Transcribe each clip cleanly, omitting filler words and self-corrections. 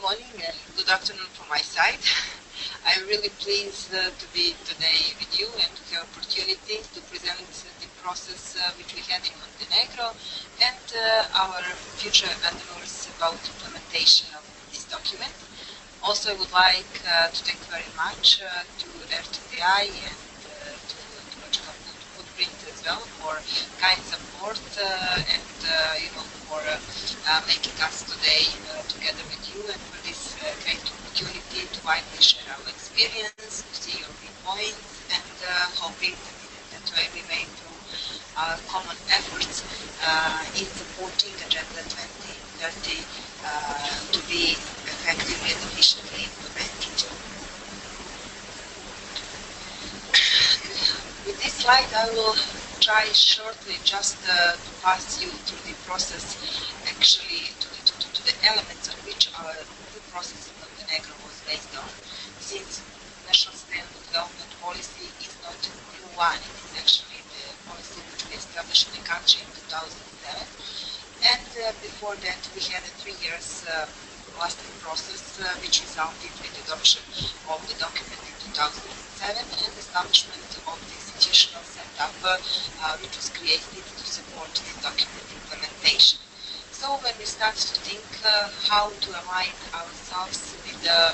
morning and good afternoon from my side. I'm really pleased to be today with you and to have opportunity to present the process which we had in Montenegro and our future endeavors about implementation of this document. Also, I would like to thank very much to RTPI and to Ecological Footprint as well for kind support and for making us today together with you and for this great opportunity to widely share our experience, to see your viewpoints, and hoping that we may through our common efforts in supporting Agenda 2030 to be effectively and efficiently implemented. With this slide, I will try shortly just to pass you through the process, actually to the elements on which our new process in Montenegro was based on, since National Sustainable Development Policy is not a new one, it is actually the policy which we established in the country in 2007. And before that, we had a 3 years lasting process which resulted with the adoption of the document in 2007 and establishment of the institutional setup which was created to support this document implementation. So when we start to think how to align ourselves with the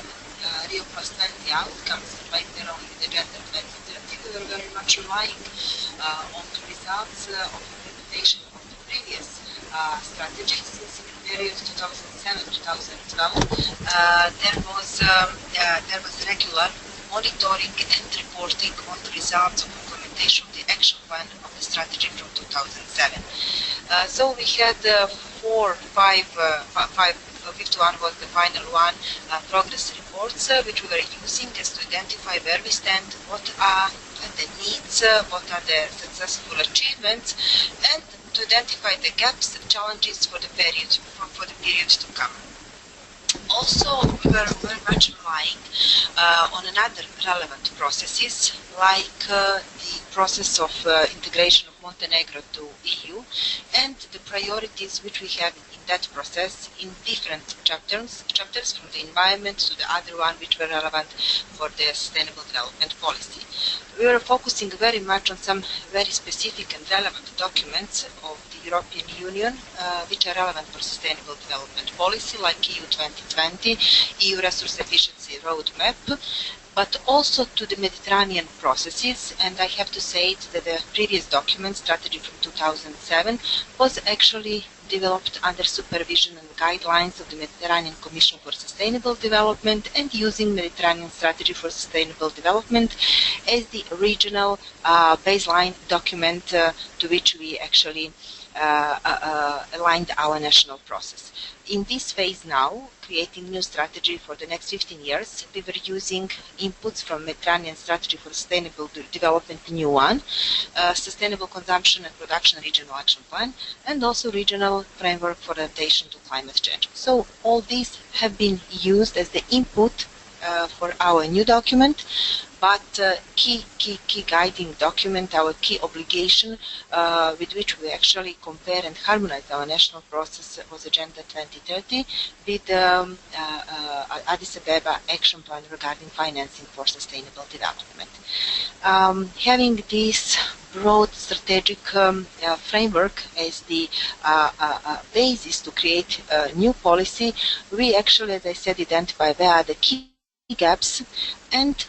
Rio Plus 20 outcomes and later on with Agenda 2030, we were very much relying on the results of implementation of the previous strategy. Since in the period 2007-2012 there was regular monitoring and reporting on the results of implementation of the action plan of the strategy from 2007. So we had 51 was the final one, progress reports, which we were using just to identify where we stand, what are the needs, what are the successful achievements, and to identify the gaps and challenges for the period to come. Also, we were very much relying on another relevant processes, like the process of integration of Montenegro to EU and the priorities which we have in that process in different chapters from the environment to the other one which were relevant for the Sustainable Development Policy. We were focusing very much on some very specific and relevant documents of the European Union which are relevant for Sustainable Development Policy, like EU 2020, EU Resource Efficiency Roadmap, but also to the Mediterranean processes. And I have to say that the previous document, strategy from 2007, was actually developed under supervision and guidelines of the Mediterranean Commission for Sustainable Development and using Mediterranean Strategy for Sustainable Development as the regional baseline document to which we actually aligned our national process. In this phase now, creating new strategy for the next 15 years, we were using inputs from Mediterranean Strategy for Sustainable Development, new one, Sustainable Consumption and Production Regional Action Plan, and also Regional Framework for Adaptation to Climate Change. So all these have been used as the input for our new document, but key guiding document, our key obligation with which we actually compare and harmonize our national process was Agenda 2030 with Addis Ababa Action Plan regarding financing for sustainable development. Having this broad strategic framework as the basis to create a new policy, we actually, as I said, identify where are the key gaps, and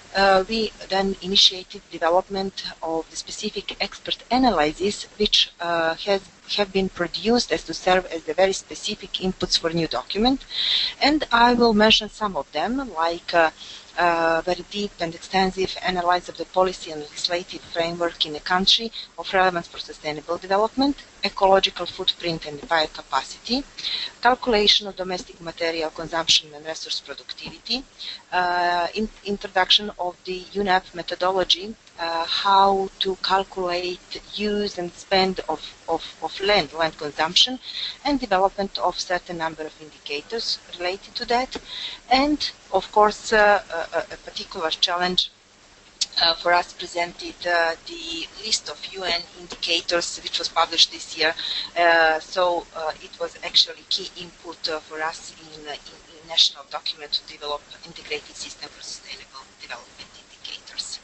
we then initiated development of the specific expert analyses which have been produced as to serve as the very specific inputs for new document. And I will mention some of them, like very deep and extensive analysis of the policy and legislative framework in a country of relevance for sustainable development, ecological footprint and biocapacity, calculation of domestic material consumption and resource productivity, introduction of the UNEP methodology, how to calculate use and spend of land consumption, and development of certain number of indicators related to that, and of course a particular challenge for us presented the list of UN indicators which was published this year. So it was actually key input for us in national document to develop integrated system for sustainable development indicators.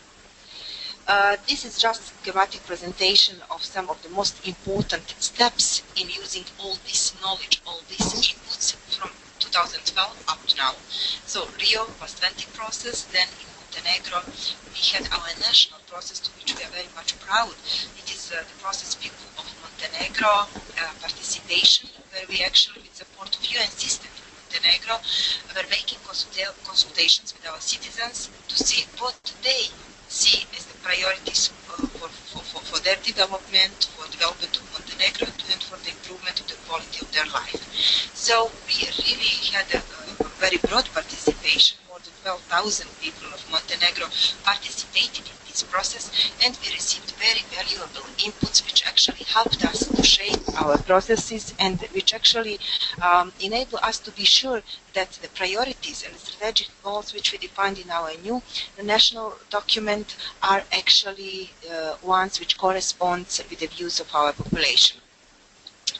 This is just a schematic presentation of some of the most important steps in using all this knowledge, all these inputs from 2012 up to now. So Rio was 20 process, then in Montenegro we had our national process to which we are very much proud. It is the process of Montenegro participation, where we actually, with support of UN system in Montenegro, were making consultations with our citizens to see what they see as the priorities for their development, for development of Montenegro, and for the improvement of the quality of their life. So we really had a very broad participation. More than 12,000 people of Montenegro participated in this process, and we received very valuable inputs which actually helped us to shape our processes and which actually enable us to be sure that the priorities and the strategic goals which we defined in our new national document are actually ones which correspond with the views of our population.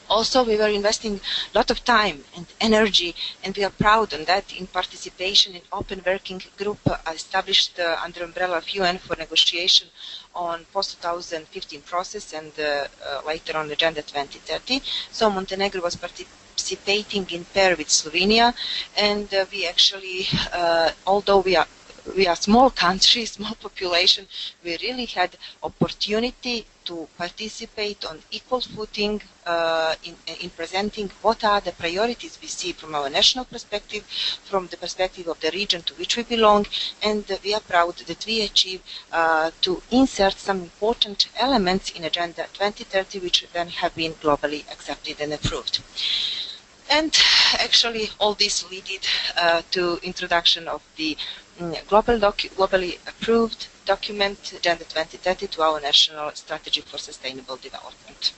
Also, we were investing a lot of time and energy, and we are proud on that, in participation in open working group established under umbrella of UN for negotiation on post-2015 process and later on Agenda 2030. So Montenegro was participating in pair with Slovenia, and we actually, although we are a small country, small population, we really had opportunity to participate on equal footing in presenting what are the priorities we see from our national perspective, from the perspective of the region to which we belong, and we are proud that we achieved to insert some important elements in Agenda 2030 which then have been globally accepted and approved. And actually all this led to introduction of the globally approved document, Agenda 2030, to our national strategy for sustainable development.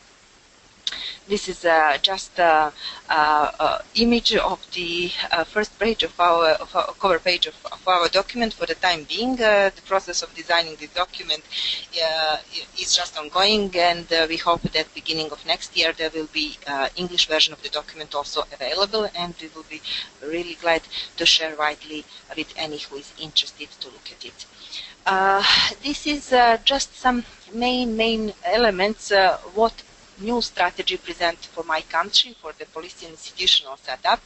This is just an image of the first page of our cover page of our document. For the time being, the process of designing the document is just ongoing, and we hope that beginning of next year there will be English version of the document also available, and we will be really glad to share widely with any who is interested to look at it. This is just some main elements what new strategy present for my country, for the policy and institutional setup.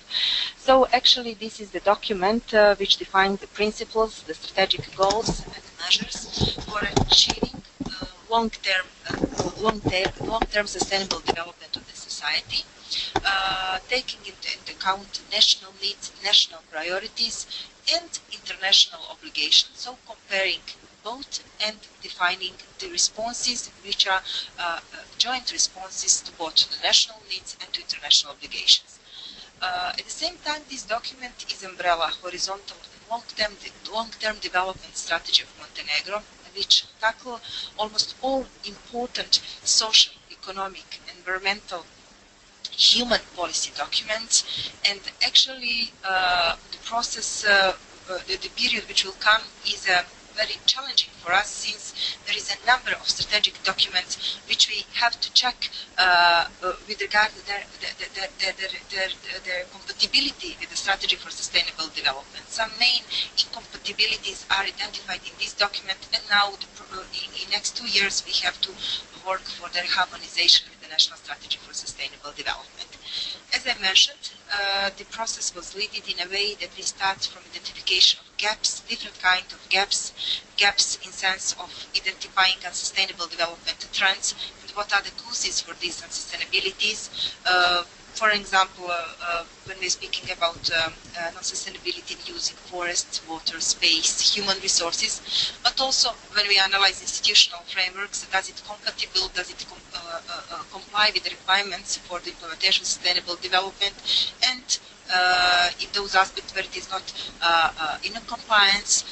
So actually this is the document which defines the principles, the strategic goals and measures for achieving long-term sustainable development of the society, taking into account national needs, national priorities and international obligations. So comparing both and defining the responses which are joint responses to both the national needs and to international obligations. At the same time, this document is umbrella horizontal long-term development strategy of Montenegro, which tackle almost all important social, economic, environmental, human policy documents, and actually the process, the period which will come is very challenging for us, since there is a number of strategic documents which we have to check with regard to their compatibility with the strategy for sustainable development. Some main incompatibilities are identified in this document, and now in next 2 years we have to work for their harmonization with the national strategy for sustainable development. As I mentioned, the process was led in a way that we start from identification of gaps, different kind of gaps in sense of identifying unsustainable development trends and what are the causes for these unsustainabilities. For example, when we're speaking about non-sustainability in using forests, water, space, human resources, but also when we analyze institutional frameworks, does it compatible, does it comply with the requirements for the implementation of sustainable development, and in those aspects where it is not in a compliance,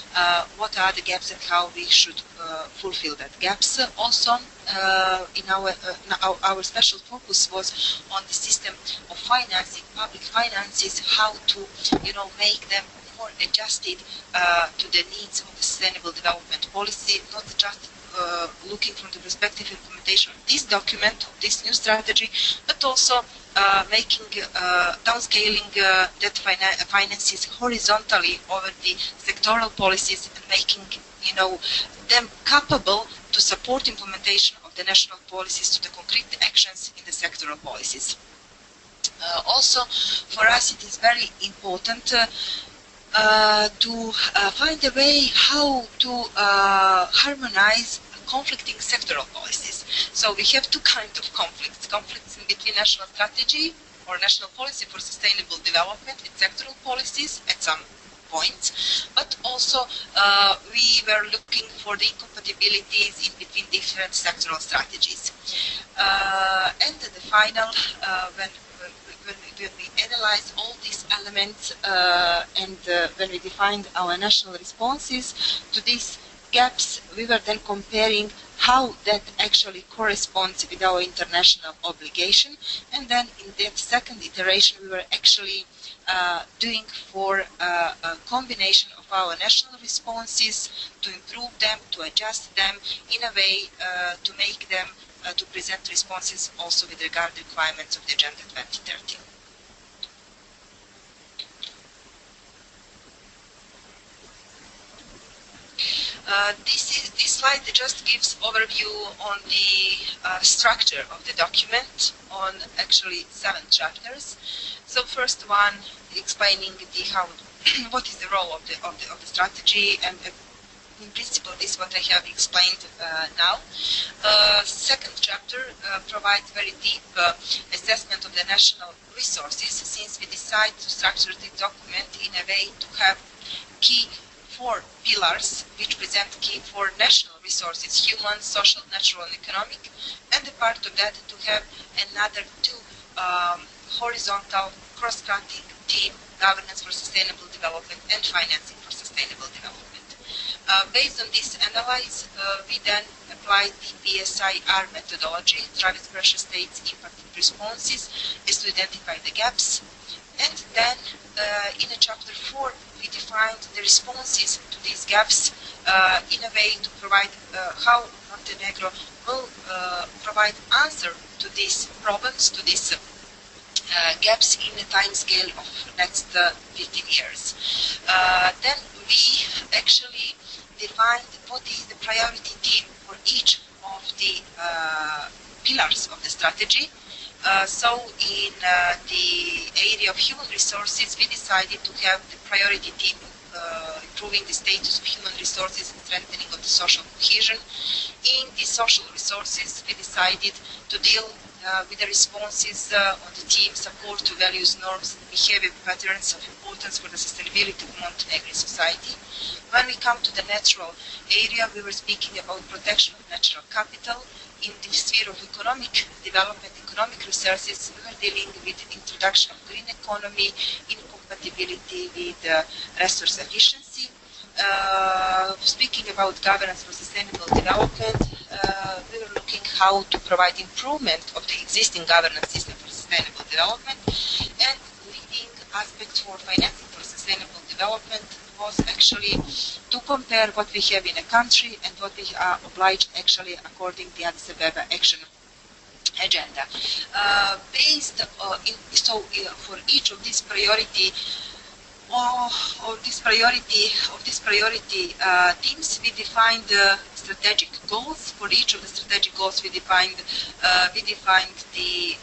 what are the gaps and how we should fulfill that gaps. Also, in our special focus was on the system of financing, public finances, how to make them more adjusted to the needs of the sustainable development policy, not just looking from the perspective of implementation of this document, of this new strategy, but also downscaling debt finances horizontally over the sectoral policies and making, them capable to support implementation of the national policies to the concrete actions in the sectoral policies. Also, for us, it is very important to find a way how to harmonize conflicting sectoral policies. So we have two kinds of conflicts in between national strategy or national policy for sustainable development and sectoral policies at some points, but also we were looking for the incompatibilities in between different sectoral strategies. And the final, when we analyzed all these elements and when we defined our national responses to these gaps, we were then comparing how that actually corresponds with our international obligation. And then in that second iteration, we were actually doing for a combination of our national responses to improve them, to adjust them in a way to make them to present responses also with regard to requirements of the Agenda 2030. This slide just gives overview on the structure of the document on actually 7 chapters. So first one explaining what is the role of the strategy, and in principle this is what I have explained now. Second chapter provides very deep assessment of the national resources, since we decide to structure the document in a way to have key 4 pillars which present key 4 national resources: human, social, natural and economic, and a part of that to have another 2 horizontal cross-cutting theme: governance for sustainable development and financing for sustainable development. Based on this analysis, we then applied the DPSIR methodology, Travis Pressure States Impact Responses, is to identify the gaps. And then in chapter 4, we defined the responses to these gaps in a way to provide how Montenegro will provide answer to these problems, to these gaps in the time scale of next 15 years. Then we actually defined what is the priority theme for each of the pillars of the strategy. So in the area of human resources, we decided to have the priority theme improving the status of human resources and strengthening of the social cohesion. In the social resources, we decided to deal with the responses on the theme support to values, norms and behavior patterns of importance for the sustainability of Montenegrin society. When we come to the natural area, we were speaking about protection of natural capital. In the sphere of economic development, economic resources, we were dealing with the introduction of green economy, incompatibility with resource efficiency. Speaking about governance for sustainable development, we were looking how to provide improvement of the existing governance system for sustainable development, and leading aspects for financing for sustainable development was actually to compare what we have in a country and what we are obliged actually according to the Addis Ababa Action Agenda. For each of these priority themes, we defined strategic goals. For each of the strategic goals, we defined the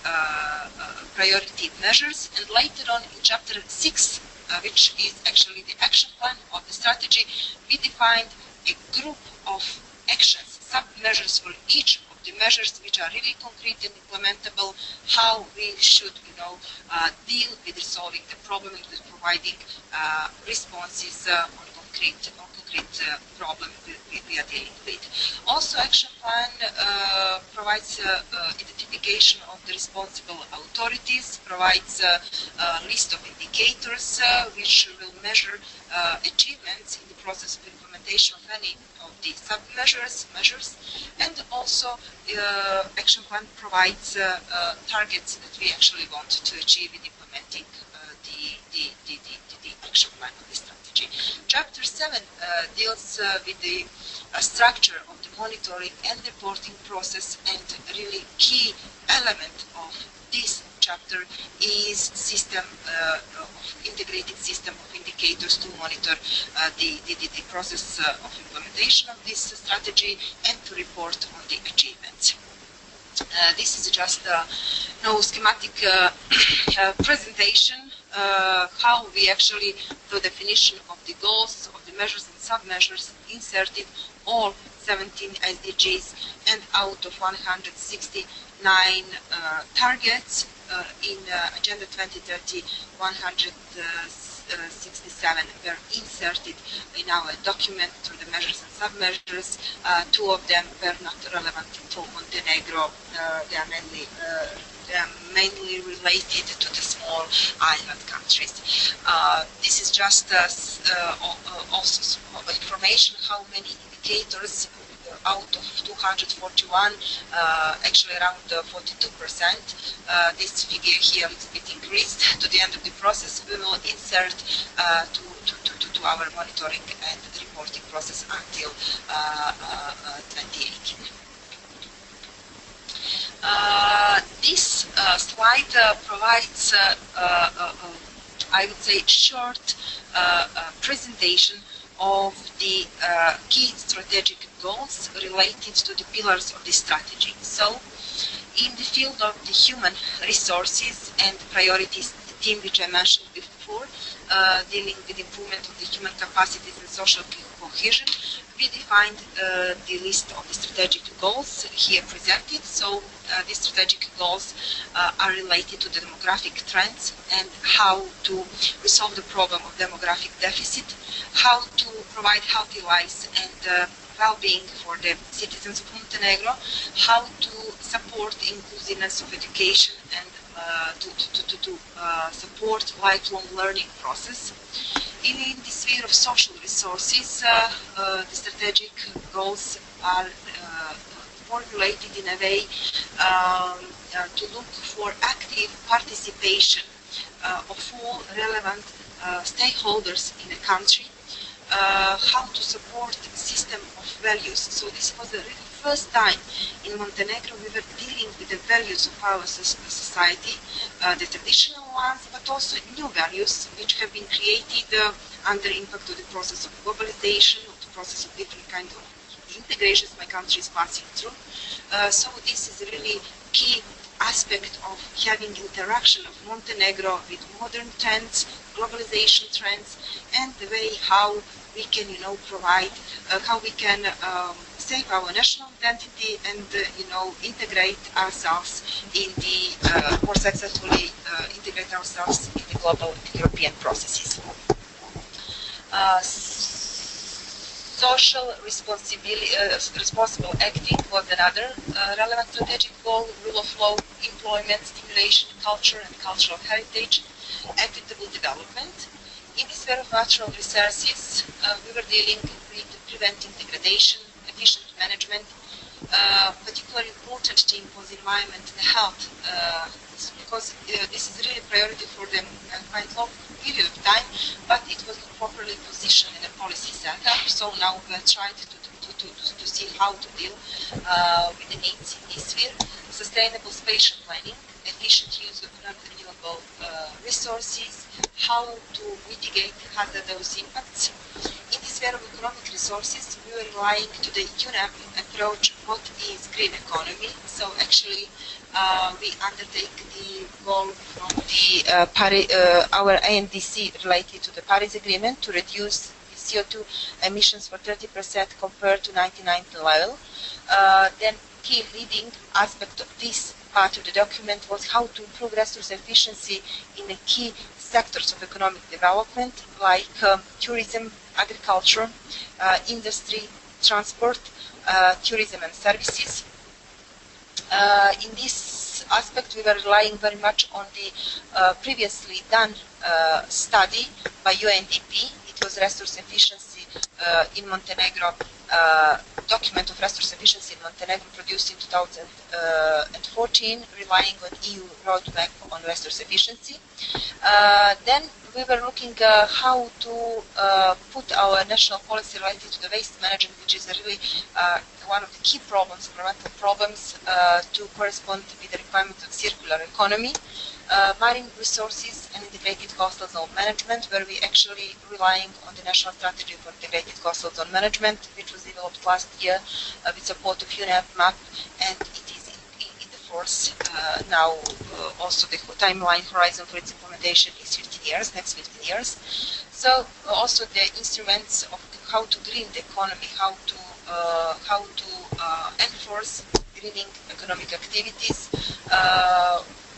priority measures, and later on in chapter 6, which is actually the action plan of the strategy, we defined a group of actions, sub-measures for each of the measures which are really concrete and implementable, how we should, deal with resolving the problem and with providing responses on concrete problem we are dealing with. Also, action plan provides identification of the responsible authorities, provides a list of indicators which will measure achievements in the process of implementation of any of the sub-measures, and also action plan provides targets that we actually want to achieve in implementing the action plan of the strategy. Chapter 7 deals with the structure of the monitoring and reporting process, and really key element of this chapter is integrated system of indicators to monitor the process of implementation of this strategy and to report on the achievements. This is just a schematic presentation how we actually, the definition of the goals, of the measures and sub-measures, inserted all 17 SDGs, and out of 169 targets in Agenda 2030, 167 were inserted in our document through the measures and sub-measures. Two of them were not relevant to Montenegro. They are mainly related to the small island countries. This is just also information how many indicators out of 241, actually around 42%. This figure here is a bit increased. To the end of the process, we will insert to our monitoring and reporting process until 2018. This slide provides, I would say, short presentation of the key strategic goals related to the pillars of this strategy. So, in the field of the human resources and priorities, the theme which I mentioned before, dealing with improvement of the human capacities and social cohesion, we defined the list of the strategic goals here presented. So these strategic goals are related to the demographic trends and how to resolve the problem of demographic deficit, how to provide healthy lives and well-being for the citizens of Montenegro, how to support the inclusiveness of education and to support lifelong learning process. In the sphere of social resources, the strategic goals are formulated in a way to look for active participation of all relevant stakeholders in a country, how to support the system of values. So this was the first time in Montenegro we were dealing with the values of our society, the traditional ones, but also new values which have been created under impact of the process of globalization, of the process of different kind of integrations my country is passing through. So this is a really key aspect of having interaction of Montenegro with modern trends, globalization trends, and the way how we can, provide, how we can save our national identity and, integrate ourselves in the, more successfully integrate ourselves in the global European processes. Social responsible acting was another relevant strategic goal, rule of law, employment, stimulation, culture and cultural heritage, equitable development. In the sphere of natural resources, we were dealing with preventing degradation, efficient management. Particularly important thing was environment and health, because this is really a priority for them quite long period of time, but it was not properly positioned in a policy setup. So now we are trying to see how to deal with the needs in this sphere. Sustainable spatial planning, efficient use of non-renewable resources, how to mitigate hazardous impacts. In the sphere of economic resources, we were relying to the UNEP approach, what is green economy. So actually, we undertake the goal from the our ANDC related to the Paris Agreement to reduce the CO2 emissions for 30% compared to 1990 level. Then key leading aspect of this part of the document was how to improve resource efficiency in the key sectors of economic development like tourism, agriculture, industry, transport, tourism and services. In this aspect, we were relying very much on the previously done study by UNDP. It was resource efficiency in Montenegro, document of resource efficiency in Montenegro produced in 2014, relying on EU roadmap on resource efficiency. Then we were looking how to put our national policy related to the waste management, which is really one of the key problems, environmental problems, to correspond with the requirements of circular economy. marine resources and integrated coastal zone management, where we actually relying on the National Strategy for Integrated Coastal Zone Management, which was developed last year with support of UNEP map, and it is in the force now. Also, the timeline horizon for its implementation is 15 years, next 15 years. So also the instruments of how to green the economy, how to enforce greening economic activities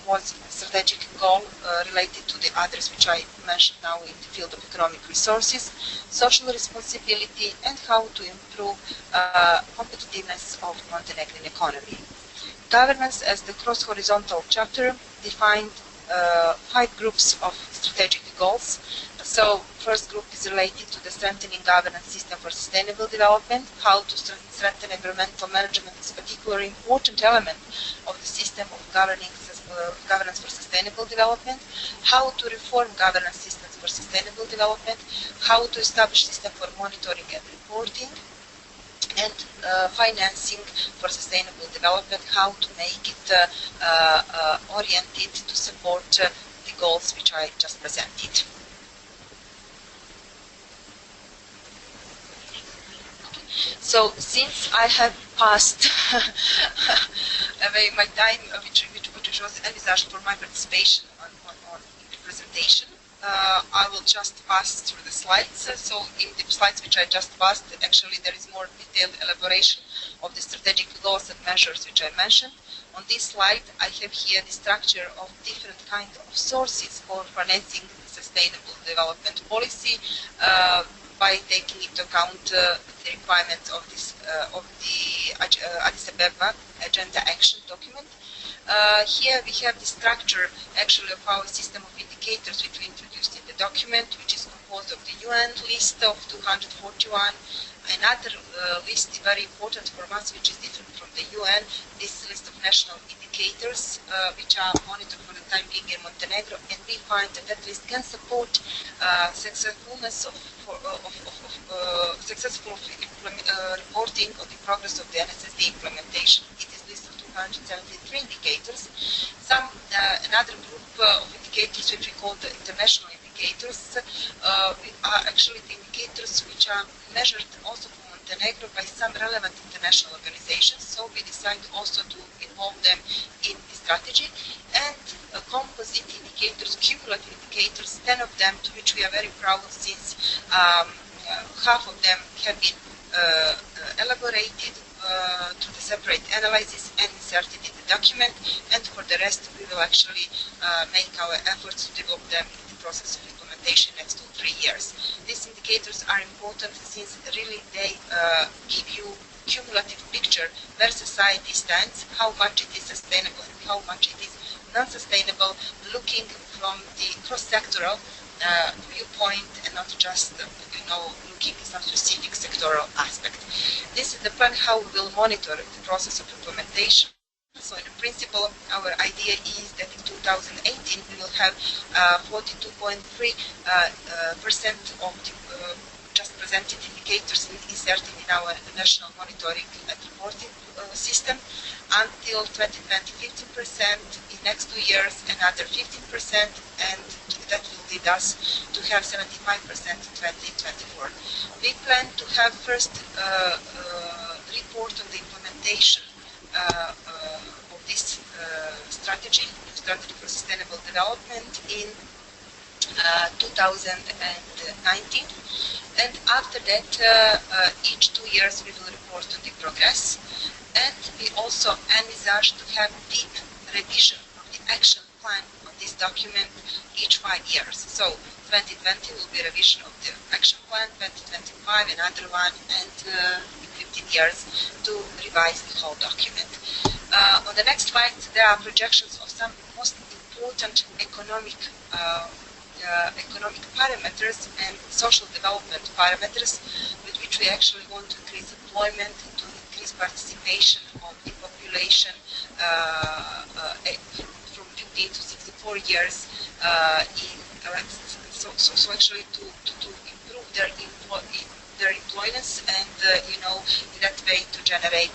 was a strategic goal related to the others which I mentioned now in the field of economic resources, social responsibility, and how to improve competitiveness of Montenegrin economy. Governance as the cross-horizontal chapter defined 5 groups of strategic goals. So first group is related to the strengthening governance system for sustainable development. How to strengthen environmental management is a particularly important element of the system of governance for sustainable development. How to reform governance systems for sustainable development. How to establish system for monitoring and reporting. And financing for sustainable development, how to make it oriented to support the goals which I just presented. So since I have passed away my time, which was envisaged for my participation on the presentation, I will just pass through the slides. So in the slides which I just passed, actually there is more detailed elaboration of the strategic goals and measures which I mentioned. On this slide, I have here the structure of different kinds of sources for financing sustainable development policy by taking into account the requirements of this of the Addis Ababa Agenda Action document. Here we have the structure actually of our system of indicators which we introduced in the document, which is composed of the UN list of 241. Another list very important for us, which is different from the UN, this list of national indicators which are monitored for the time being in Montenegro, and we find that that list can support successfulness of successful reporting of the progress of the NSSD implementation. It is list of 273 indicators. Another group of indicators which we call the international indicators are actually the indicators which are measured also for Montenegro by some relevant international organizations. So we decided also to involve them in the strategy, and composite indicators, cumulative indicators, 10 of them, to which we are very proud since half of them have been elaborated to the separate analysis and inserted in the document, and for the rest we will actually make our efforts to develop them in the process of implementation next 2-3 years. These indicators are important since really they give you cumulative picture where society stands, how much it is sustainable and how much it is non-sustainable, looking from the cross-sectoral viewpoint and not just looking at some specific sectoral aspect. This is the plan how we will monitor the process of implementation. So in principle, our idea is that in 2018 we will have 42.3% of the just presented indicators inserted in our national monitoring and reporting system. Until 2020, 15%. In next 2 years, another 15%, and that will lead us to have 75% in 2024. We plan to have first report on the implementation of this strategy for sustainable development in 2019, and after that each 2 years we will report on the progress, and we also envisage to have deep revision of the action plan on this document each 5 years. So 2020 will be a revision of the action plan, 2025 another one, and in 15 years to revise the whole document. On the next slide there are projections of some most important economic parameters and social development parameters with which we actually want to increase employment, to increase participation of the population from 15 to 64 years so actually to improve their their employments, and in that way to generate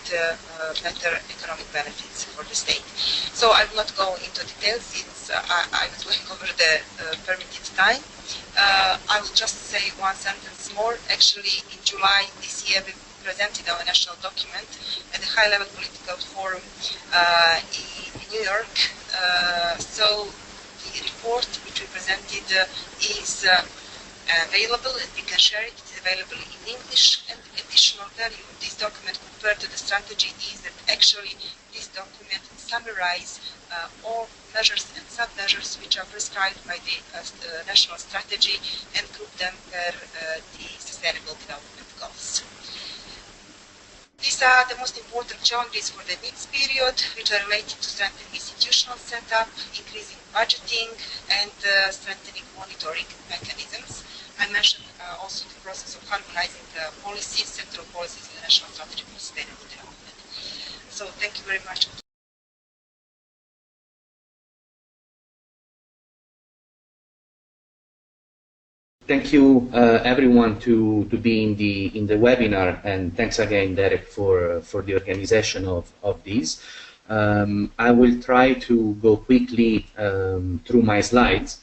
better economic benefits for the state. So I will not go into details since I was going over the permitted time. I will just say one sentence more. Actually, in July this year, we presented our national document at a high-level political forum in New York. So the report which we presented is available, and we can share it. It's available in English. And additional value of this document compared to the strategy is that actually this document summarizes all measures and sub-measures which are prescribed by the national strategy and group them per the Sustainable Development Goals. These are the most important challenges for the next period, which are related to strengthening institutional setup, increasing budgeting, and strengthening monitoring mechanisms. I mentioned also the process of harmonizing policies, sectoral policies in the National Strategy for Sustainable Development. So thank you very much. Thank you, everyone, to be in the webinar, and thanks again, Derek, for the organization of these. I will try to go quickly through my slides,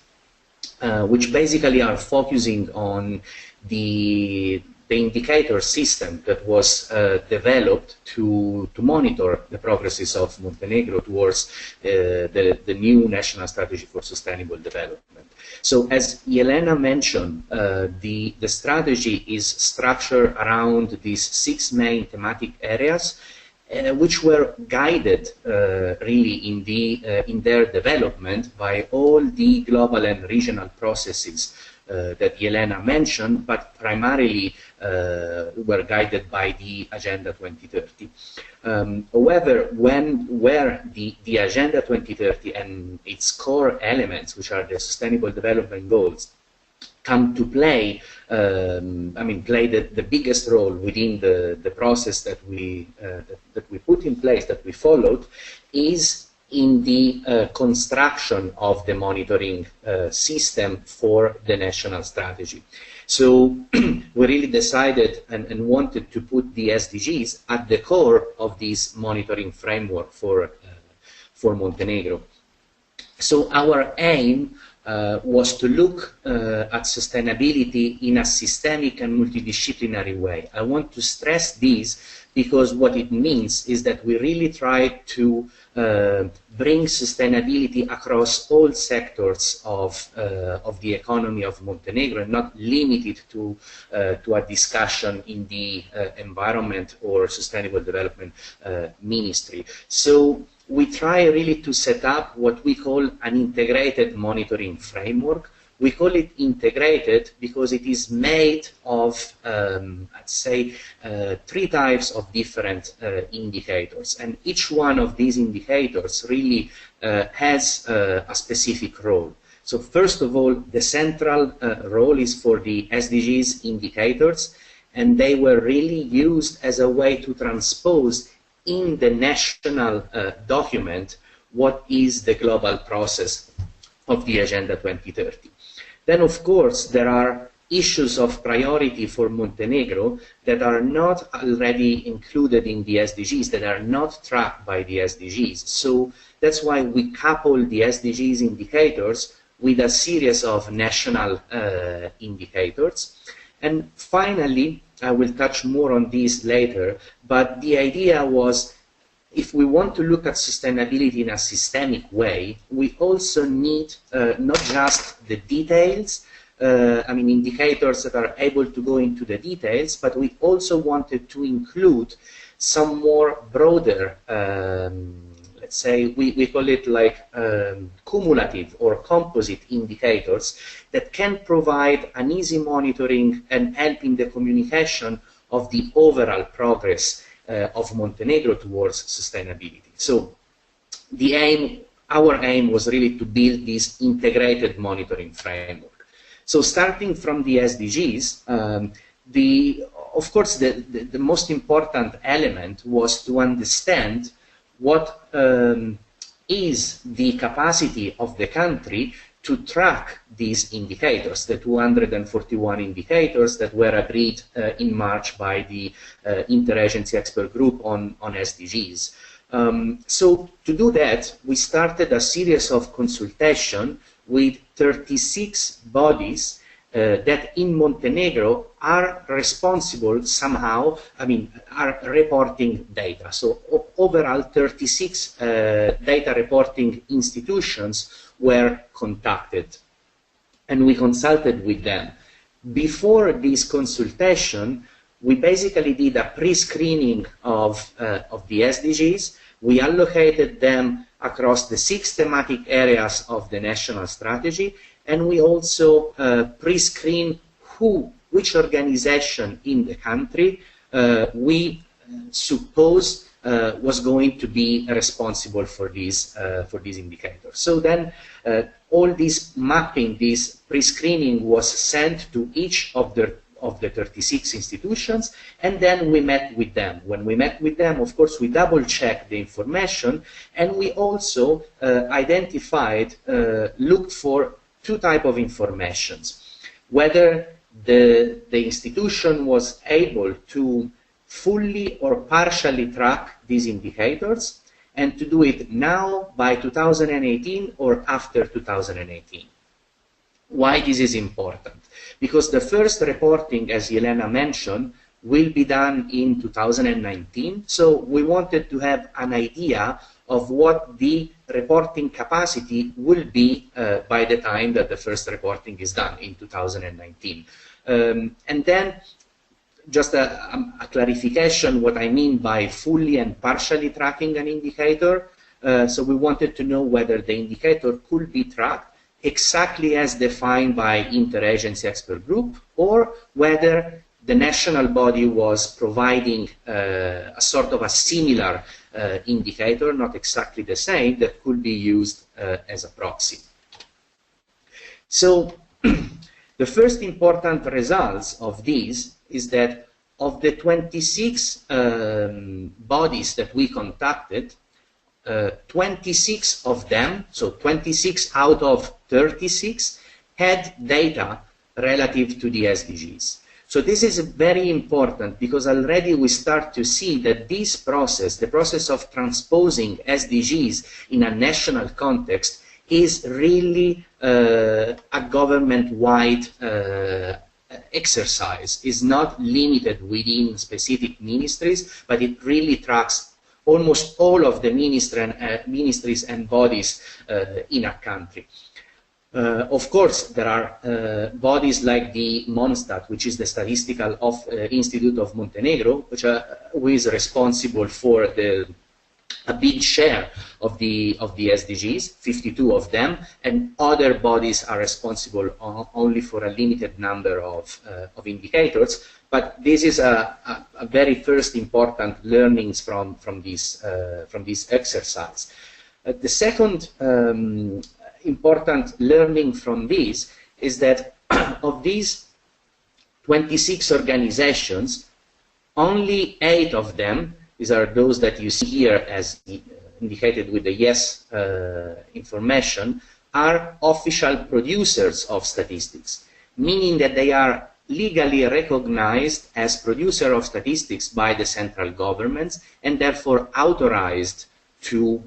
which basically are focusing on the indicator system that was developed to monitor the progresses of Montenegro towards the new National Strategy for Sustainable Development. So, as Yelena mentioned, the strategy is structured around these 6 main thematic areas, which were guided really in their development by all the global and regional processes that Yelena mentioned, but primarily were guided by the Agenda 2030. However, where the Agenda 2030 and its core elements, which are the Sustainable Development Goals, come to play, play the biggest role within the process that we put in place, that we followed, is in the construction of the monitoring system for the national strategy. So we really decided and wanted to put the SDGs at the core of this monitoring framework for Montenegro. So our aim was to look at sustainability in a systemic and multidisciplinary way. I want to stress this because what it means is that we really try to bring sustainability across all sectors of the economy of Montenegro, and not limited to a discussion in the environment or sustainable development ministry. So we try really to set up what we call an integrated monitoring framework. We call it integrated because it is made of, I'd say, 3 types of different indicators. And each one of these indicators really has a specific role. So first of all, the central role is for the SDGs indicators, and they were really used as a way to transpose in the national document what is the global process of the Agenda 2030. Then, of course, there are issues of priority for Montenegro that are not already included in the SDGs, that are not tracked by the SDGs. So that's why we couple the SDGs indicators with a series of national indicators. And finally, I will touch more on this later, but the idea was, if we want to look at sustainability in a systemic way, we also need not just the details, indicators that are able to go into the details, but we also wanted to include some more broader, let's say, we call it like cumulative or composite indicators that can provide an easy monitoring and help in the communication of the overall progress of Montenegro towards sustainability. So our aim was really to build this integrated monitoring framework. So starting from the SDGs, of course the most important element was to understand what is the capacity of the country to track these indicators, the 241 indicators that were agreed in March by the interagency expert group on SDGs. So to do that, we started a series of consultation with 36 bodies that in Montenegro are responsible somehow, are reporting data. So overall 36 data reporting institutions were contacted, and we consulted with them. Before this consultation, we basically did a pre-screening of the SDGs. We allocated them across the 6 thematic areas of the national strategy, and we also pre-screened which organization in the country we suppose was going to be responsible for these indicators. So then all this mapping, this pre-screening was sent to each of the 36 institutions, and then we met with them. When we met with them, of course, we double-checked the information, and we also identified, looked for 2 types of informations. Whether the institution was able to fully or partially track these indicators, and to do it now by 2018 or after 2018. Why this is important? Because the first reporting, as Yelena mentioned, will be done in 2019. So we wanted to have an idea of what the reporting capacity will be by the time that the first reporting is done in 2019. And then just a clarification what I mean by fully and partially tracking an indicator. So we wanted to know whether the indicator could be tracked exactly as defined by interagency expert group, or whether the national body was providing a sort of a similar indicator, not exactly the same, that could be used as a proxy. So the first important results of these is that of the 26 bodies that we contacted, 26 of them, so 26 out of 36, had data relative to the SDGs. So this is very important because already we start to see that this process, the process of transposing SDGs in a national context, is really a government-wide exercise. Is not limited within specific ministries, but it really tracks almost all of the ministries and bodies in a country. Of course, there are bodies like the Monstat, which is the Statistical Institute of Montenegro, who is responsible for a big share of the SDGs, 52 of them, and other bodies are responsible only for a limited number of indicators. But this is a very first important learnings from this exercise. The second important learning from this is that of these 26 organizations, only 8 of them, these are those that you see here as indicated with the yes information, are official producers of statistics, meaning that they are legally recognized as producer of statistics by the central governments and therefore authorized to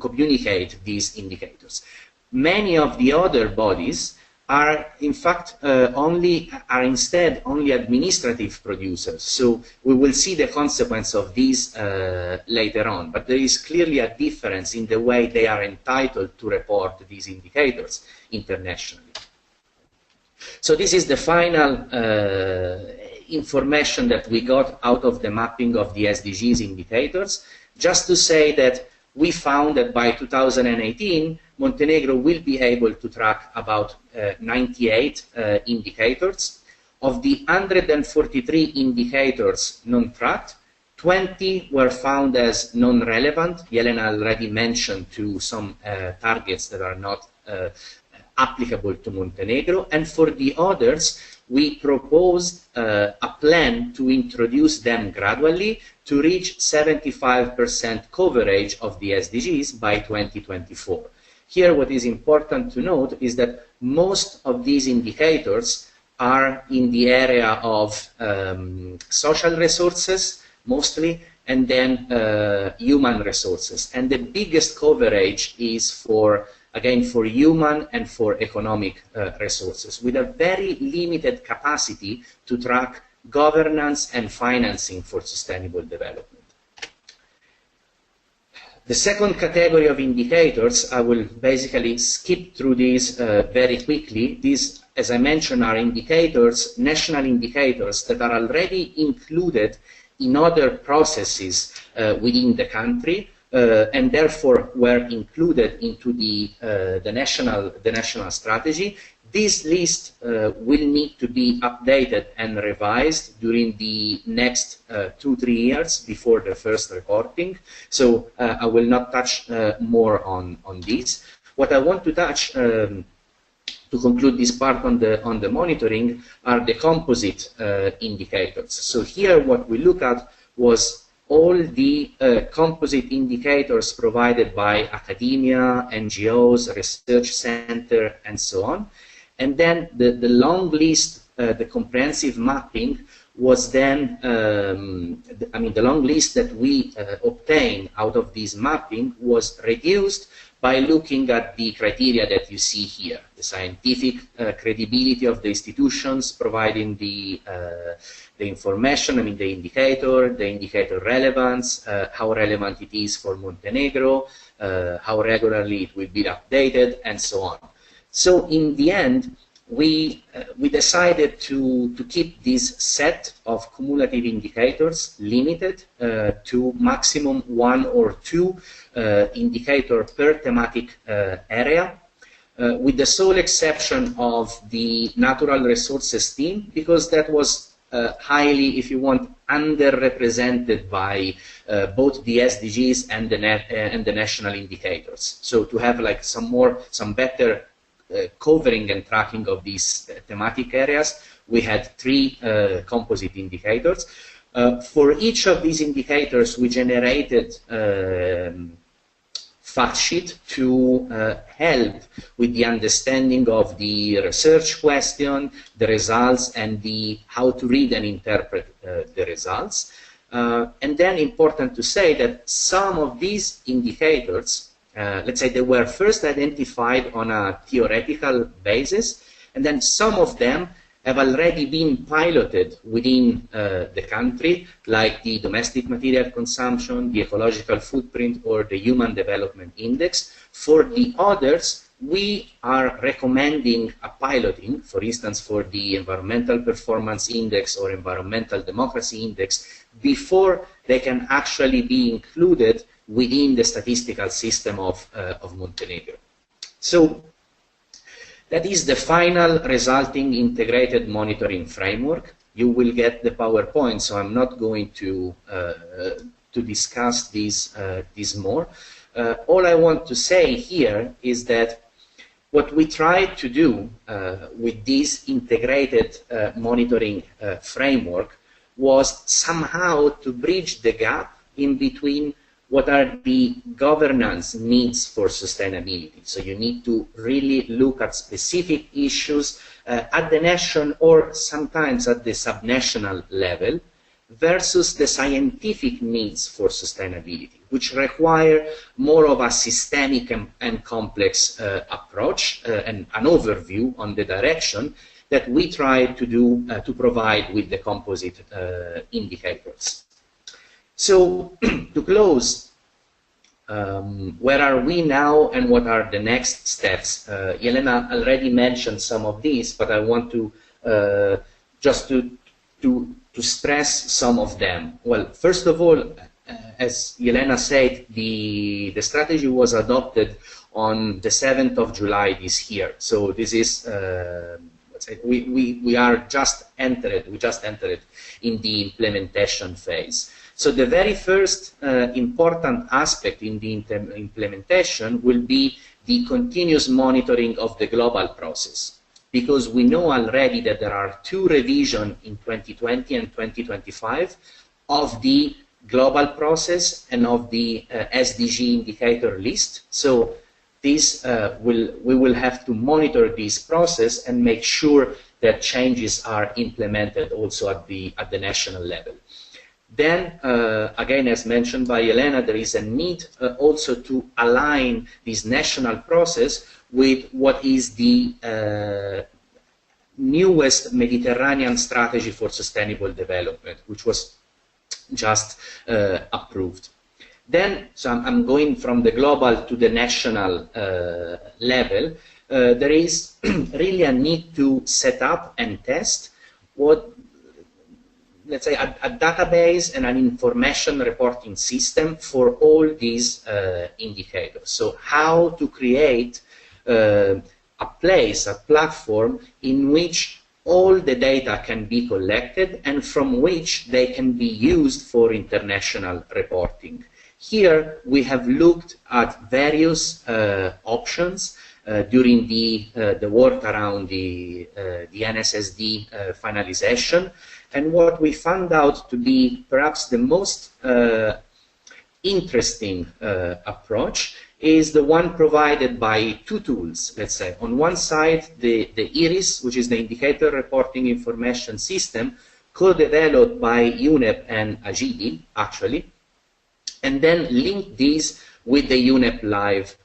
communicate these indicators. Many of the other bodies are in fact instead only administrative producers. So we will see the consequence of these later on, but there is clearly a difference in the way they are entitled to report these indicators internationally. So this is the final information that we got out of the mapping of the SDGs indicators. Just to say that we found that by 2018, Montenegro will be able to track about 98 indicators. Of the 143 indicators non-tracked, 20 were found as non-relevant. Yelena already mentioned to some targets that are not applicable to Montenegro. And for the others, we proposed a plan to introduce them gradually to reach 75% coverage of the SDGs by 2024. Here, what is important to note is that most of these indicators are in the area of social resources, mostly, and then human resources. And the biggest coverage is for, again, for human and for economic resources, with a very limited capacity to track governance and financing for sustainable development. The second category of indicators, I will basically skip through these very quickly. These, as I mentioned, are indicators, national indicators that are already included in other processes within the country, and therefore were included into the national strategy. This list will need to be updated and revised during the next 2-3 years before the first reporting. So I will not touch more on this. What I want to touch to conclude this part on the monitoring are the composite indicators. So here what we look at was all the composite indicators provided by academia, NGOs, research center, and so on. And then the long list, the comprehensive mapping was then, the long list that we obtained out of this mapping was reduced by looking at the criteria that you see here, the scientific credibility of the institutions providing the information, the indicator relevance, how relevant it is for Montenegro, how regularly it will be updated, and so on. So in the end, we decided to keep this set of cumulative indicators limited to maximum 1 or 2 indicators per thematic area, with the sole exception of the natural resources theme, because that was highly, if you want, underrepresented by both the SDGs and the national indicators. So to have like some better covering and tracking of these thematic areas, we had 3 composite indicators. For each of these indicators, we generated fact sheet to help with the understanding of the research question, the results, and how to read and interpret the results. And then important to say that some of these indicators, let's say they were first identified on a theoretical basis, and then some of them have already been piloted within the country, like the domestic material consumption, the ecological footprint, or the human development index. For the others, we are recommending a piloting, for instance, for the environmental performance index or environmental democracy index, before they can actually be included within the statistical system of Montenegro. So that is the final resulting integrated monitoring framework. You will get the PowerPoint, so I'm not going to discuss this more. All I want to say here is that what we tried to do with this integrated monitoring framework was somehow to bridge the gap in between what are the governance needs for sustainability. So you need to really look at specific issues at the national or sometimes at the subnational level versus the scientific needs for sustainability, which require more of a systemic and complex approach and an overview on the direction that we try to do to provide with the composite indicators. So, to close, where are we now and what are the next steps? Yelena already mentioned some of these, but I want to just to stress some of them. Well, first of all, as Yelena said, the strategy was adopted on the 7th of July this year. So this is we are just entered in the implementation phase. So the very first important aspect in the implementation will be the continuous monitoring of the global process, because we know already that there are 2 revisions in 2020 and 2025 of the global process and of the SDG indicator list. So this we will have to monitor this process and make sure that changes are implemented also at the national level. Then, again, as mentioned by Yelena, there is a need also to align this national process with what is the newest Mediterranean strategy for sustainable development, which was just approved. Then, so I'm going from the global to the national level. There is really a need to set up and test what, let's say, a database and an information reporting system for all these indicators. So how to create a place, a platform in which all the data can be collected and from which they can be used for international reporting. Here we have looked at various options during the work around the NSSD finalization, and what we found out to be perhaps the most interesting approach is the one provided by two tools, let's say. On one side, the IRIS, which is the Indicator Reporting Information System, co-developed by UNEP and AGIDI, actually, and then link these with the UNEP Live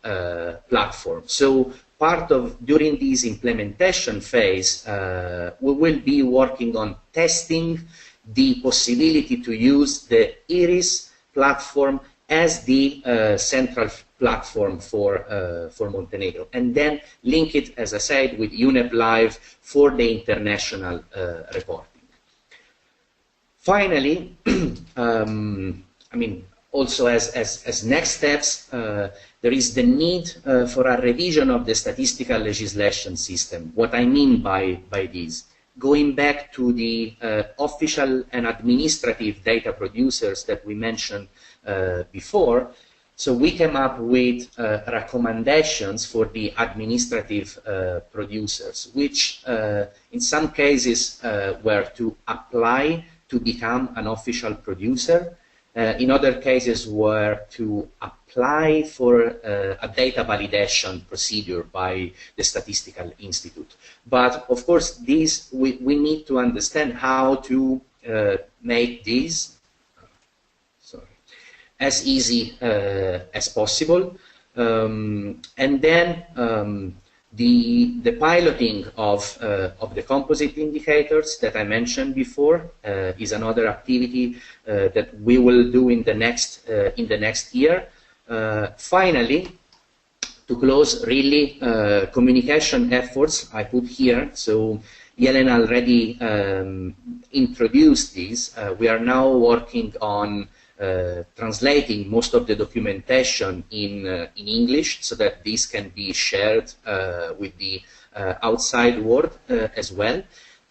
platform. So part of, during this implementation phase, we will be working on testing the possibility to use the IRIS platform as the central platform for Montenegro, and then link it, as I said, with UNEP Live for the international reporting. Finally, I mean, also as next steps, there is the need for a revision of the statistical legislation system. What I mean by this, going back to the official and administrative data producers that we mentioned before, so we came up with recommendations for the administrative producers, which in some cases were to apply to become an official producer. In other cases were to apply for a data validation procedure by the Statistical Institute. But of course, these we need to understand how to make these as easy as possible. And then the piloting of the composite indicators that I mentioned before is another activity that we will do in the next year. Finally, to close, really communication efforts I put here. So Yelena already introduced these. We are now working on translating most of the documentation in English so that this can be shared with the outside world as well.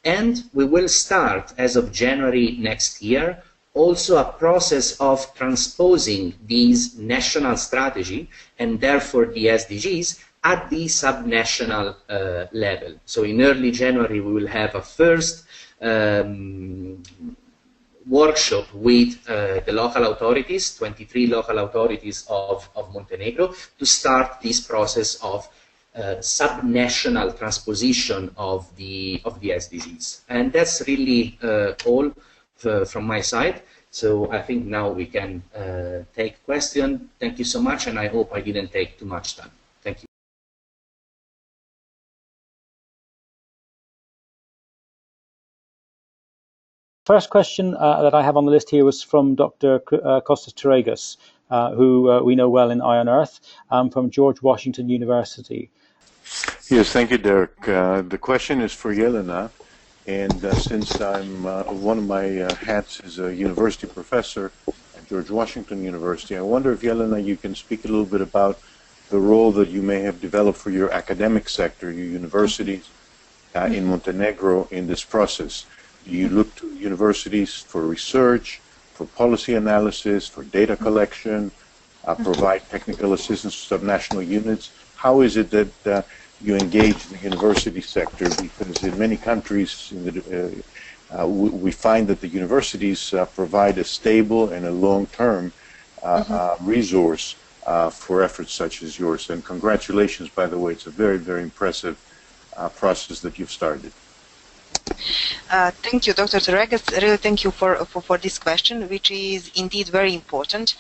And we will start, as of January next year, also a process of transposing these national strategy and therefore the SDGs at the subnational level. So in early January we will have a first workshop with the local authorities, 23 local authorities of Montenegro, to start this process of subnational transposition of the SDGs. And that's really all from my side. So I think now we can take questions. Thank you so much, and I hope I didn't take too much time. Thank you. First question that I have on the list here was from Dr. Kostas Teregas, who we know well in Iron Earth, from George Washington University. Yes, thank you, Derek. The question is for Yelena, and since I'm one of my hats is a university professor at George Washington University, I wonder if, Yelena, you can speak a little bit about the role that you may have developed for your academic sector, your universities in Montenegro in this process. Do you look to universities for research, for policy analysis, for data collection, provide technical assistance to subnational units? How is it that you engage the university sector? Because in many countries, we find that the universities provide a stable and a long-term resource for efforts such as yours. And congratulations, by the way. It's a very, very impressive process that you've started. Thank you, Dr. Tirelessly. Really thank you for this question, which is indeed very important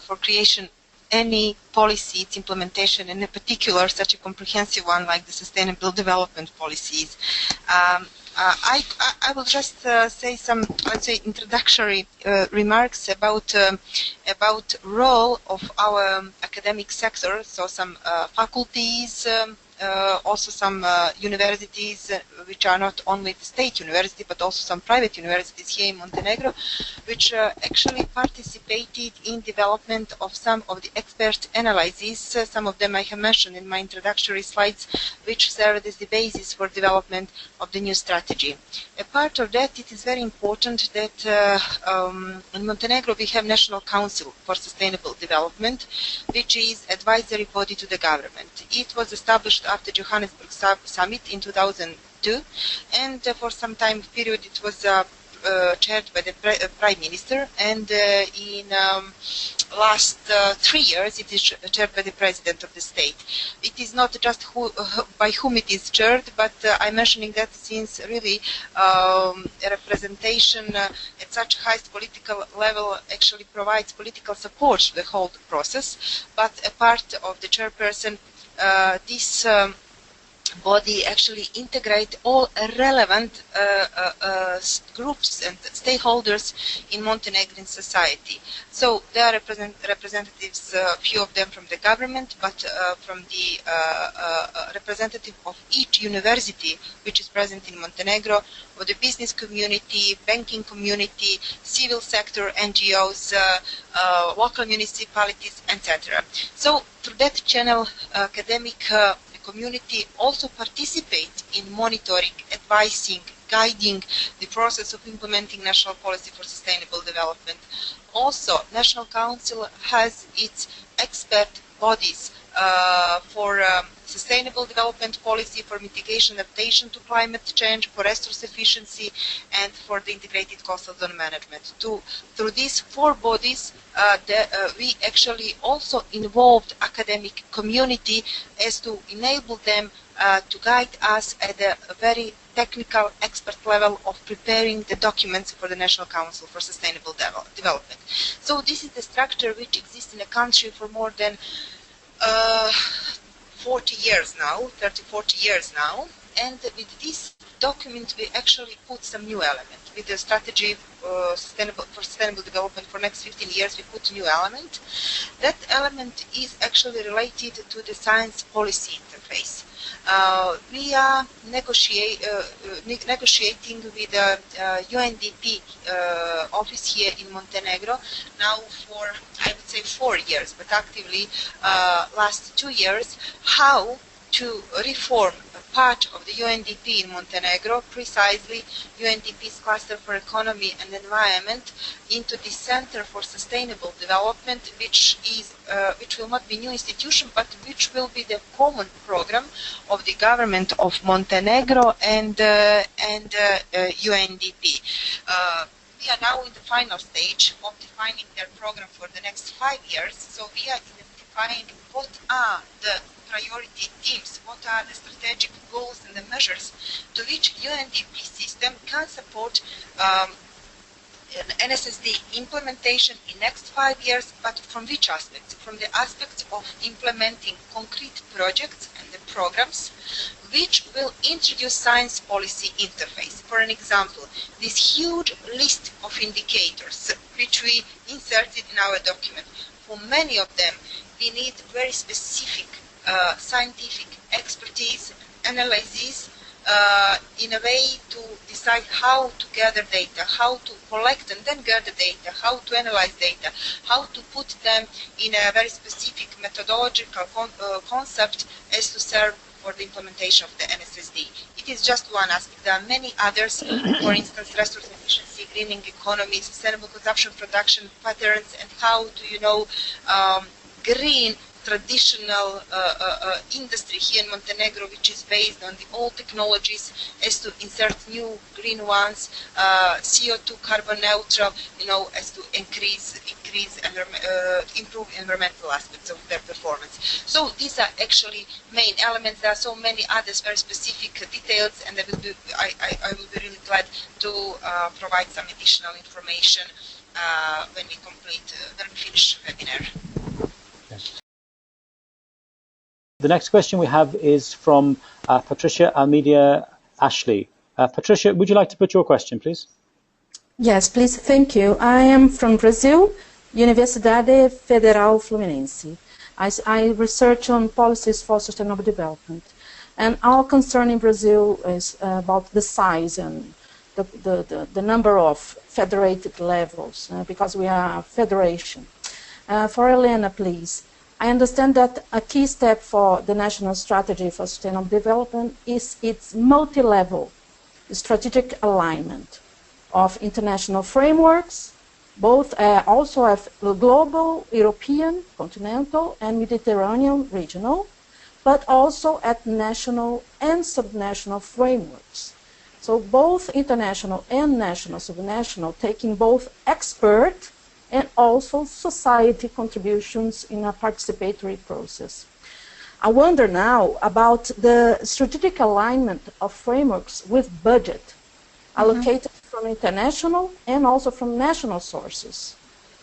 for creation any policy, its implementation, and in particular such a comprehensive one like the Sustainable Development policies. I will just say some, let's say, introductory remarks about role of our academic sector. So some faculties, also some universities, which are not only the state university but also some private universities here in Montenegro, which actually participated in development of some of the expert analyses. Some of them I have mentioned in my introductory slides, which served as the basis for development of the new strategy. A part of that, it is very important that in Montenegro we have National Council for Sustainable Development, which is advisory body to the government. It was established after Johannesburg summit in 2002, and for some time period it was chaired by the Prime Minister, and in last 3 years it is chaired by the President of the state. It is not just by whom it is chaired, but I'm mentioning that since really a representation at such highest political level actually provides political support to the whole process, but a part of the chairperson, this body actually integrate all relevant groups and stakeholders in Montenegrin society. So there are representatives, few of them from the government, but from the representative of each university which is present in Montenegro, of the business community, banking community, civil sector, NGOs, local municipalities, etc. So through that channel, academic community also participate in monitoring, advising, guiding the process of implementing national policy for sustainable development. Also, National Council has its expert bodies for sustainable development policy, for mitigation adaptation to climate change, for resource efficiency, and for the integrated coastal zone management. Through these 4 bodies, we actually also involved academic community as to enable them to guide us at a very technical expert level of preparing the documents for the National Council for Sustainable Development. So this is the structure which exists in a country for more than 40 years now, 30-40 years now, and with this document we actually put some new elements. With the strategy for sustainable development for next 15 years, we put a new element. That element is actually related to the science policy interface. We are negotiating with the UNDP office here in Montenegro now for, I would say, 4 years, but actively last 2 years, how to reform a part of the UNDP in Montenegro, precisely UNDP's Cluster for Economy and Environment, into the Center for Sustainable Development, which will not be a new institution, but which will be the common program of the government of Montenegro and UNDP. We are now in the final stage of defining their program for the next 5 years. So we are identifying what are the priority themes, what are the strategic goals and the measures to which UNDP system can support NSSD implementation in next 5 years, but from which aspects? From the aspects of implementing concrete projects and the programs which will introduce science policy interface. For an example, this huge list of indicators which we inserted in our document, for many of them we need very specific scientific expertise, analysis, in a way to decide how to gather data, how to collect and then gather data, how to analyze data, how to put them in a very specific methodological concept as to serve for the implementation of the NSSD. It is just one aspect. There are many others, for instance, resource efficiency, greening economy, sustainable consumption production patterns, and how to, green traditional industry here in Montenegro, which is based on the old technologies, as to insert new green ones, CO2 carbon neutral, as to improve environmental aspects of their performance. So these are actually main elements. There are so many others, very specific details, and I will be really glad to provide some additional information when we finish the webinar. Yes. The next question we have is from Patricia Almeida Ashley. Patricia, would you like to put your question, please? Yes, please. Thank you. I am from Brazil, Universidade Federal Fluminense. I research on policies for sustainable development. And our concern in Brazil is about the size and the number of federated levels, because we are a federation. For Elena, please. I understand that a key step for the National Strategy for Sustainable Development is its multi-level strategic alignment of international frameworks, both also of global, European, continental, and Mediterranean regional, but also at national and subnational frameworks. So both international and national, subnational, taking both expert and also society contributions in a participatory process. I wonder now about the strategic alignment of frameworks with budget allocated from international and also from national sources.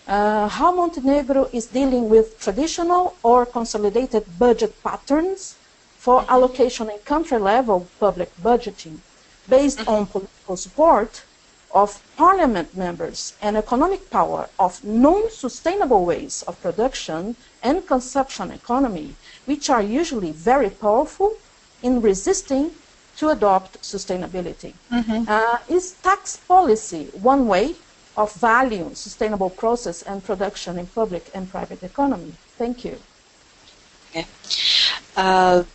How Montenegro is dealing with traditional or consolidated budget patterns for allocation in country level public budgeting based on political support of parliament members and economic power of non-sustainable ways of production and consumption economy, which are usually very powerful in resisting to adopt sustainability. Is tax policy one way of valuing sustainable process and production in public and private economy? Thank you. Okay.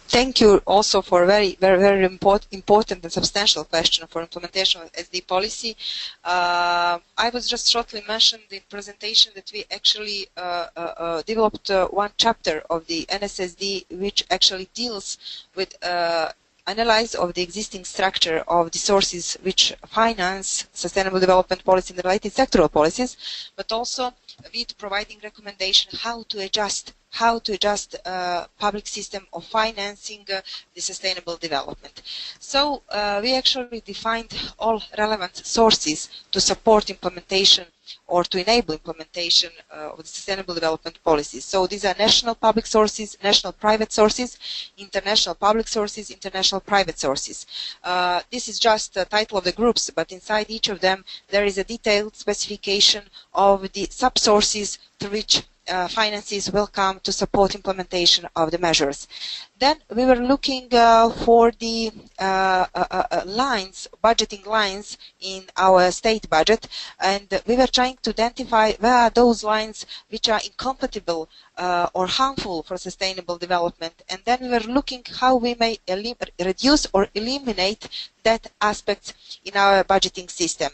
Thank you also for a very important and substantial question for implementation of SD policy. I was just shortly mentioned in the presentation that we actually developed one chapter of the NSSD which actually deals with analysis of the existing structure of the sources which finance sustainable development policy and related sectoral policies, but also with providing recommendation how to adjust public system of financing the sustainable development. So we actually defined all relevant sources to support implementation or to enable implementation of the sustainable development policies. So these are national public sources, national private sources, international public sources, international private sources. This is just the title of the groups, but inside each of them there is a detailed specification of the sub-sources to which finances will come to support implementation of the measures. Then we were looking for the budgeting lines in our state budget, and we were trying to identify where are those lines which are incompatible or harmful for sustainable development, and then we were looking how we may reduce or eliminate that aspect in our budgeting system.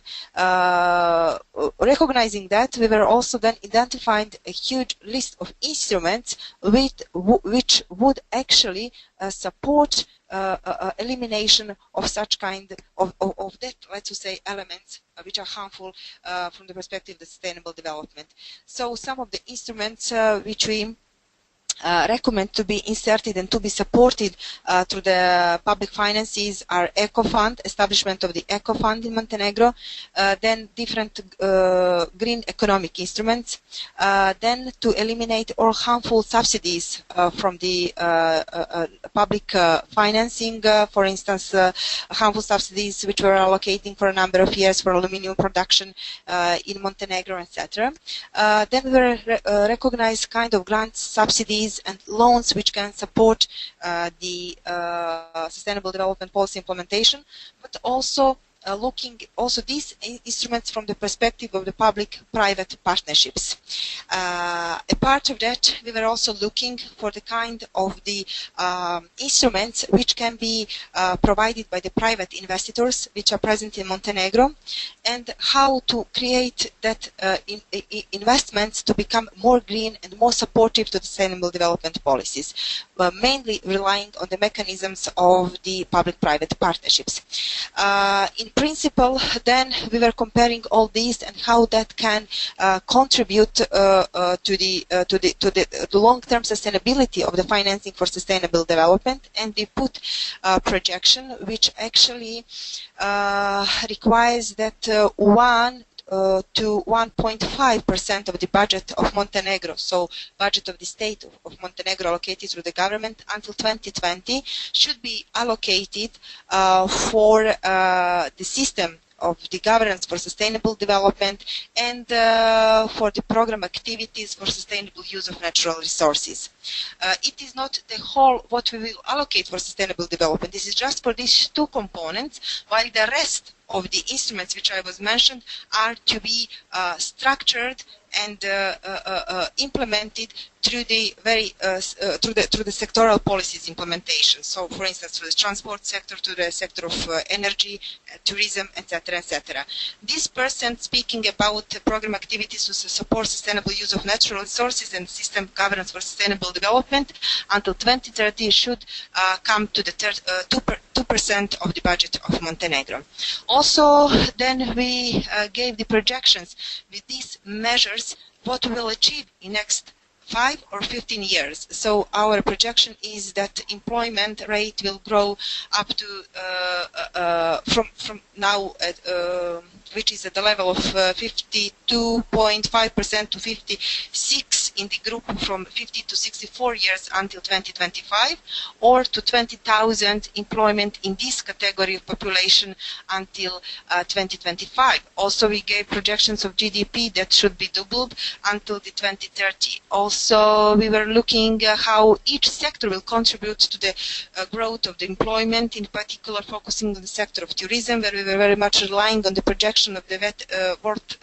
Recognizing that, we were also then identifying a huge list of instruments which would actually support elimination of such kind of that, let's say, elements which are harmful from the perspective of sustainable development. So some of the instruments which we recommend to be inserted and to be supported through the public finances are Eco Fund, establishment of the Eco Fund in Montenegro, then different green economic instruments, then to eliminate all harmful subsidies from the public financing, for instance, harmful subsidies which were allocating for a number of years for aluminium production in Montenegro, etc. Then we recognize kind of grants, subsidies, and loans which can support the sustainable development policy implementation, but also looking also these instruments from the perspective of the public-private partnerships. A part of that, we were also looking for the kind of the instruments which can be provided by the private investors which are present in Montenegro, and how to create that investments to become more green and more supportive to the sustainable development policies, mainly relying on the mechanisms of the public-private partnerships. In principle, then we were comparing all these and how that can contribute to the long-term sustainability of the financing for sustainable development, and we put a projection which actually requires that 1 to 1.5% of the budget of Montenegro, so budget of the state of Montenegro allocated through the government until 2020, should be allocated for the system of the governance for sustainable development and for the program activities for sustainable use of natural resources. It is not the whole what we will allocate for sustainable development. This is just for these two components, while the rest of the instruments which I was mentioned are to be structured and implemented through the through the sectoral policies implementation. So, for instance, through the transport sector, to the sector of energy, tourism, etc., etc. This person speaking about program activities to support sustainable use of natural resources and system governance for sustainable development until 2030 should come to the 2% of the budget of Montenegro. Also, then we gave the projections with these measures what we will achieve in next 5 or 15 years. So our projection is that employment rate will grow up to from now at which is at the level of 52.5% to 56 in the group from 50 to 64 years until 2025, or to 20,000 employment in this category of population until 2025. Also, we gave projections of GDP that should be doubled until the 2030. Also, we were looking how each sector will contribute to the growth of the employment, in particular focusing on the sector of tourism, where we were very much relying on the projection of the World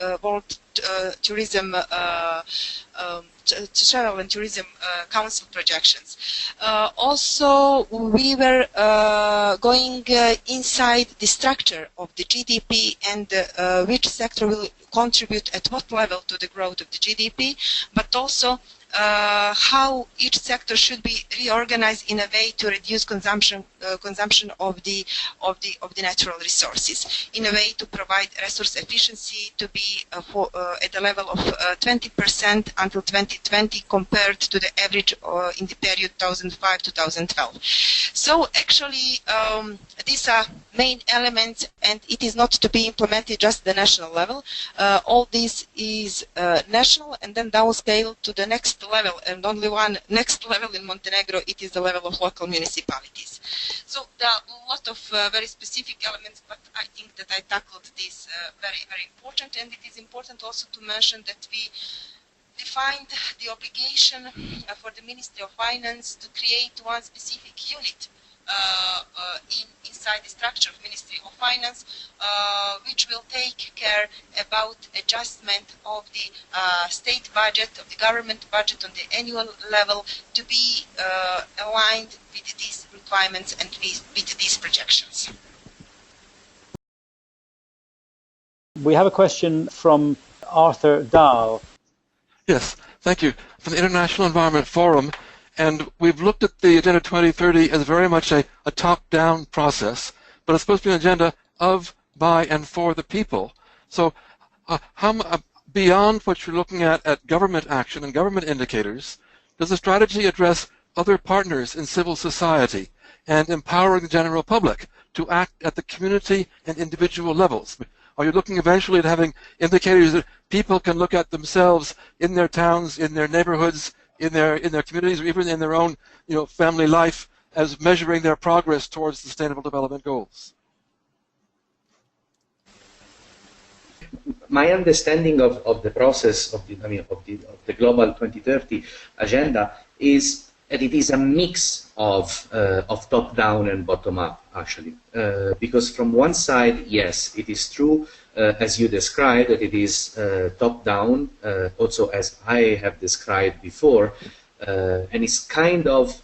Tourism Travel and Tourism Council projections. Also, we were going inside the structure of the GDP and which sector will contribute at what level to the growth of the GDP, but also how each sector should be reorganized in a way to reduce consumption of the natural resources, in a way to provide resource efficiency to be at the level of 20% until 2020 compared to the average in the period 2005-2012. So actually these are main elements, and it is not to be implemented just at the national level. All this is national and then downscale to the next level, and only one next level in Montenegro, it is the level of local municipalities. So there are a lot of very specific elements, but I think that I tackled this very, very important, and it is important also to mention that we defined the obligation for the Ministry of Finance to create one specific unit inside the structure of Ministry of Finance, which will take care about adjustment of the state budget, of the government budget on the annual level to be aligned with these requirements and with these projections. We have a question from Arthur Dahl. Yes, thank you. From the International Environment Forum. And we've looked at the Agenda 2030 as very much a top-down process, but it's supposed to be an agenda of, by, and for the people. So beyond what you're looking at government action and government indicators, does the strategy address other partners in civil society and empowering the general public to act at the community and individual levels? Are you looking eventually at having indicators that people can look at themselves in their towns, in their neighborhoods, in their communities, or even in their own family life, as measuring their progress towards sustainable development goals? My understanding of the process of the Global 2030 agenda is that it is a mix of top-down and bottom-up actually, because from one side, yes, it is true, as you described, that it is top-down, also as I have described before, and it's kind of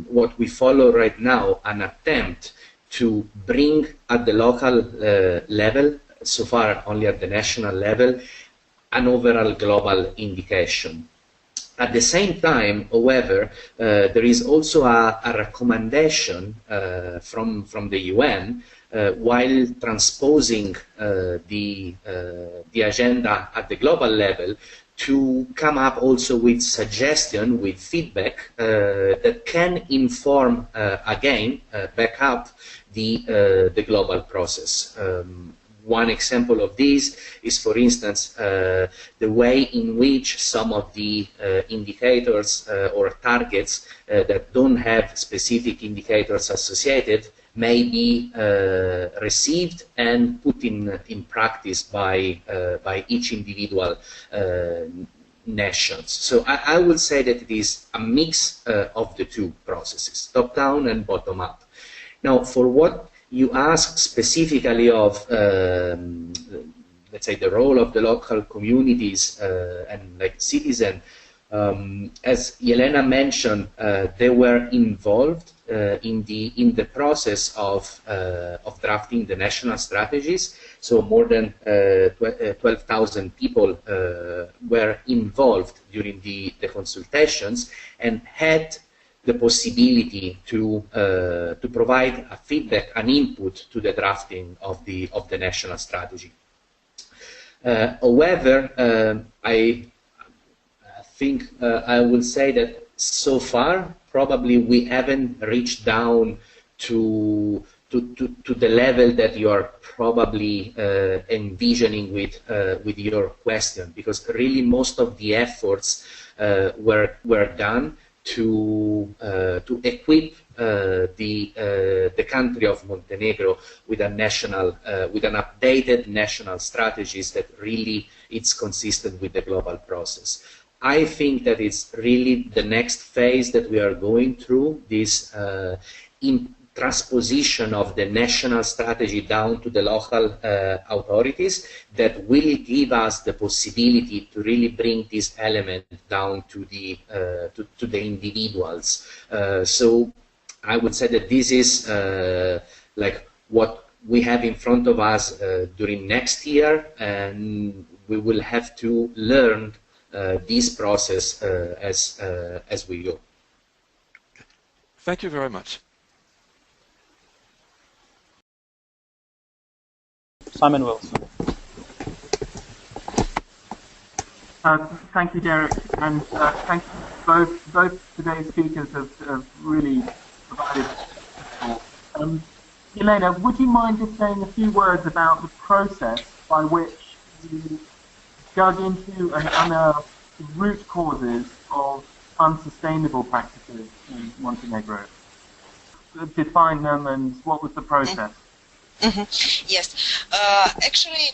what we follow right now, an attempt to bring at the local level, so far only at the national level, an overall global indication. At the same time, however, there is also a recommendation from the UN while transposing the agenda at the global level to come up also with suggestion, with feedback that can inform again, back up the global process. One example of this is, for instance, the way in which some of the indicators or targets that don't have specific indicators associated may be received and put in practice by each individual nations. So I would say that it is a mix of the two processes, top-down and bottom-up. Now, for what you asked specifically of, let's say, the role of the local communities and like citizens, as Yelena mentioned, they were involved in the process of drafting the national strategies. So more than 12,000 people were involved during the consultations and had the possibility to provide a feedback, an input to the drafting of the national strategy. However, I think I will say that so far probably we haven't reached down to the level that you are probably envisioning with your question, because really most of the efforts were done to equip the country of Montenegro with a national, with an updated national strategies that really it's consistent with the global process. I think that it's really the next phase that we are going through, this in transposition of the national strategy down to the local authorities, that will give us the possibility to really bring this element down to the individuals. So I would say that this is like what we have in front of us during next year, and we will have to learn this process as we go. Thank you very much. Simon Wilson. Thank you, Derek, and thank you. Both today's speakers have really provided. Yelena, would you mind just saying a few words about the process by which you dug into and unearthed the root causes of unsustainable practices in Montenegro? Define them, and what was the process? Mm-hmm. Yes, actually,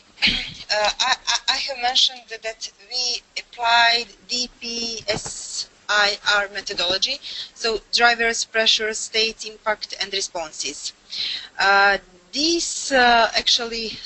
I have mentioned that we applied DPSIR methodology, so drivers, pressures, states, impact, and responses. These actually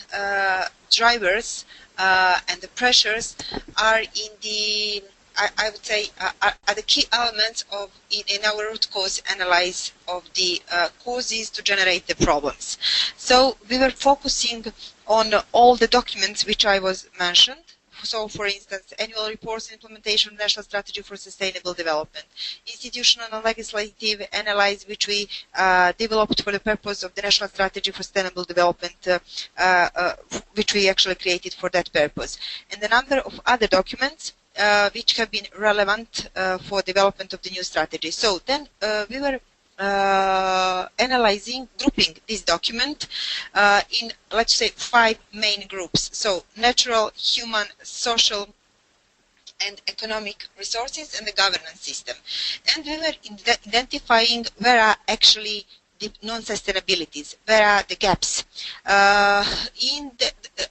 drivers and the pressures are in the, I would say, are the key elements of in our root cause analysis of the causes to generate the problems. So we were focusing on all the documents which I was mentioned. So, for instance, annual reports, implementation of national strategy for sustainable development, institutional and legislative analysis which we developed for the purpose of the national strategy for sustainable development, which we actually created for that purpose, and a number of other documents which have been relevant for development of the new strategy. So then we were analyzing, grouping this document in, let's say, 5 main groups. So natural, human, social, and economic resources, and the governance system. And we were identifying where are actually the non-sustainabilities, where are the gaps. In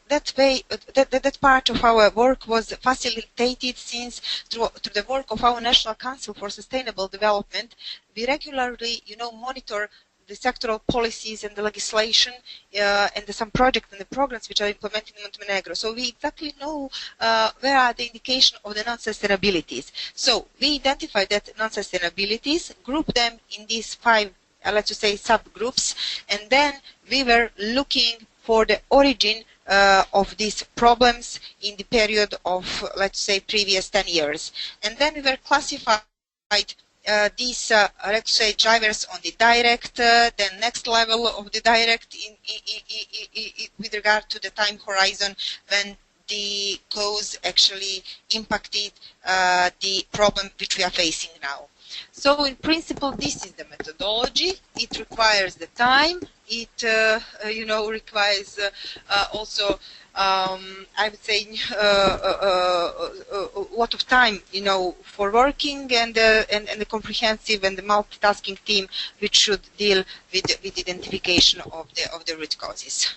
that way, that part of our work was facilitated since through the work of our National Council for Sustainable Development, we regularly, monitor the sectoral policies and the legislation and some projects and the programs which are implemented in Montenegro. So we exactly know where are the indication of the non-sustainabilities. So we identify that non-sustainabilities, group them in these 5, let's just say, subgroups, and then we were looking for the origin of these problems in the period of, let's say, previous 10 years. And then we were classified these, let's say, drivers on the direct, then next level of the direct with regard to the time horizon when the cause actually impacted the problem which we are facing now. So in principle, this is the methodology. It requires the time. It, requires also, I would say, a lot of time, for working and the comprehensive and the multitasking team which should deal with identification of the root causes.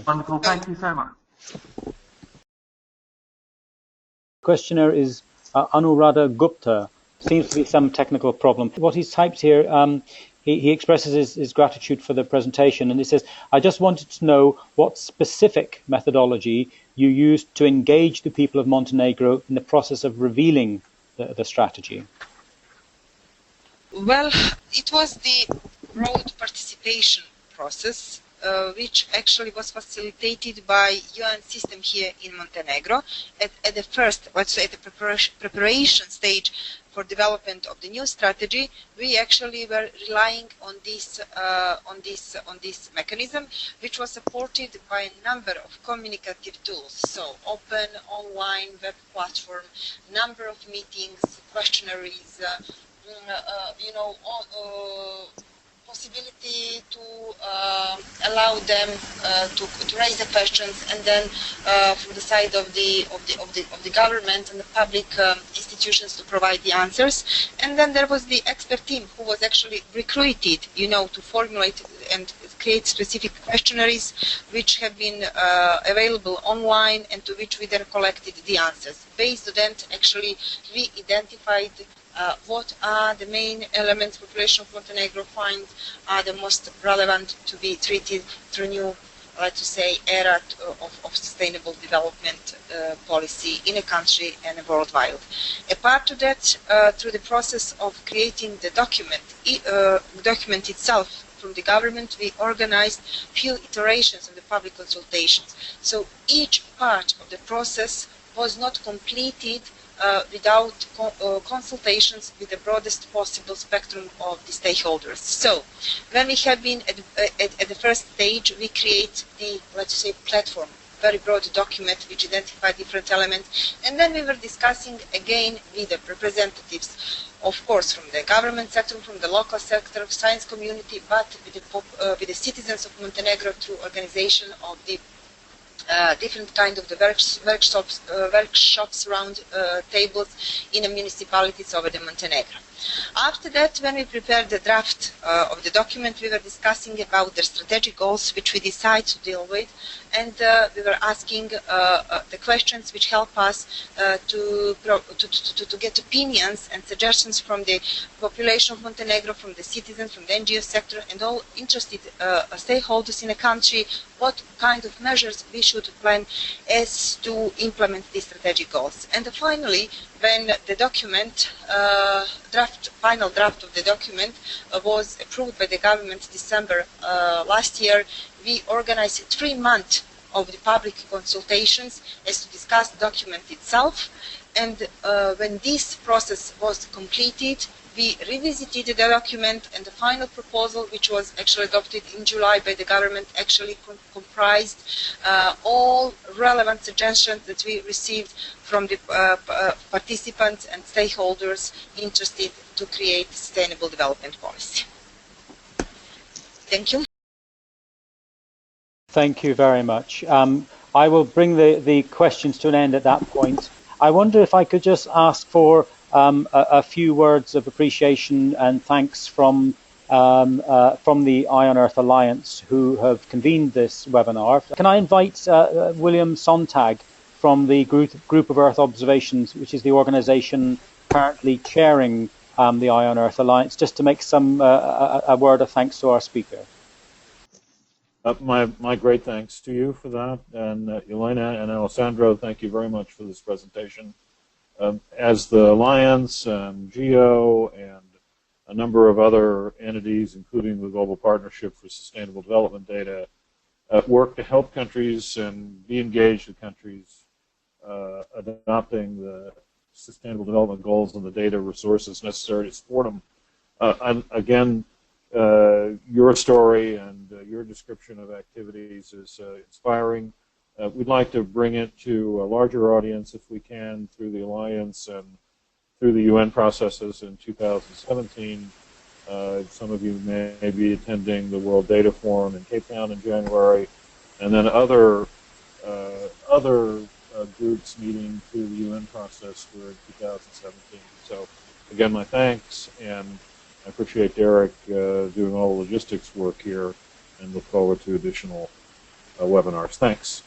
Wonderful. Thank you so much. Questioner is Anuradha Gupta. Seems to be some technical problem. What he's typed here, he expresses his gratitude for the presentation, and he says, I just wanted to know what specific methodology you used to engage the people of Montenegro in the process of revealing the strategy. Well, it was the broad participation process, which actually was facilitated by UN system here in Montenegro. At the first, let's say, at the preparation stage for development of the new strategy, we actually were relying on this mechanism, which was supported by a number of communicative tools. So open, online, web platform, number of meetings, questionnaires, possibility to allow them to raise the questions, and then from the side of the government and the public institutions to provide the answers. And then there was the expert team who was actually recruited, to formulate and create specific questionnaires which have been available online, and to which we then collected the answers. Based on that, actually, we identified what are the main elements population of Montenegro finds are the most relevant to be treated through new, let's say, era of sustainable development policy in a country and worldwide. Apart of that, through the process of creating the document itself from the government, we organized few iterations of the public consultations. So each part of the process was not completed without consultations with the broadest possible spectrum of the stakeholders. So, when we have been at the first stage, we create the, let's say, platform, very broad document which identified different elements, and then we were discussing again with the representatives, of course, from the government sector, from the local sector, science community, but with the citizens of Montenegro through organization of the different kind of the workshops round tables in the municipalities over the Montenegro. After that, when we prepared the draft of the document, we were discussing about the strategic goals which we decide to deal with, and we were asking the questions which help us to get opinions and suggestions from the population of Montenegro, from the citizens, from the NGO sector, and all interested stakeholders in the country, what kind of measures we should plan as to implement these strategic goals. And finally, when the document, final draft of the document was approved by the government December last year, we organized 3 months of the public consultations as to discuss the document itself. And when this process was completed, we revisited the document, and the final proposal, which was actually adopted in July by the government, actually comprised all relevant suggestions that we received from the participants and stakeholders interested to create sustainable development policy. Thank you. Thank you very much. I will bring the questions to an end at that point. I wonder if I could just ask for a few words of appreciation and thanks from the Eye on Earth Alliance, who have convened this webinar. Can I invite William Sontag from the Group of Earth Observations, which is the organisation currently chairing the Eye on Earth Alliance, just to make some a word of thanks to our speaker. My great thanks to you for that, and Yena and Alessandro, thank you very much for this presentation. As the Alliance and GEO and a number of other entities, including the Global Partnership for Sustainable Development Data, work to help countries and be engaged with countries adopting the Sustainable Development Goals and the data resources necessary to support them. Again, your story and your description of activities is inspiring. We'd like to bring it to a larger audience if we can through the Alliance and through the UN processes in 2017. Some of you may be attending the World Data Forum in Cape Town in January, and then other groups meeting through the UN process for 2017. So again, my thanks, and I appreciate Derek doing all the logistics work here, and look forward to additional webinars. Thanks.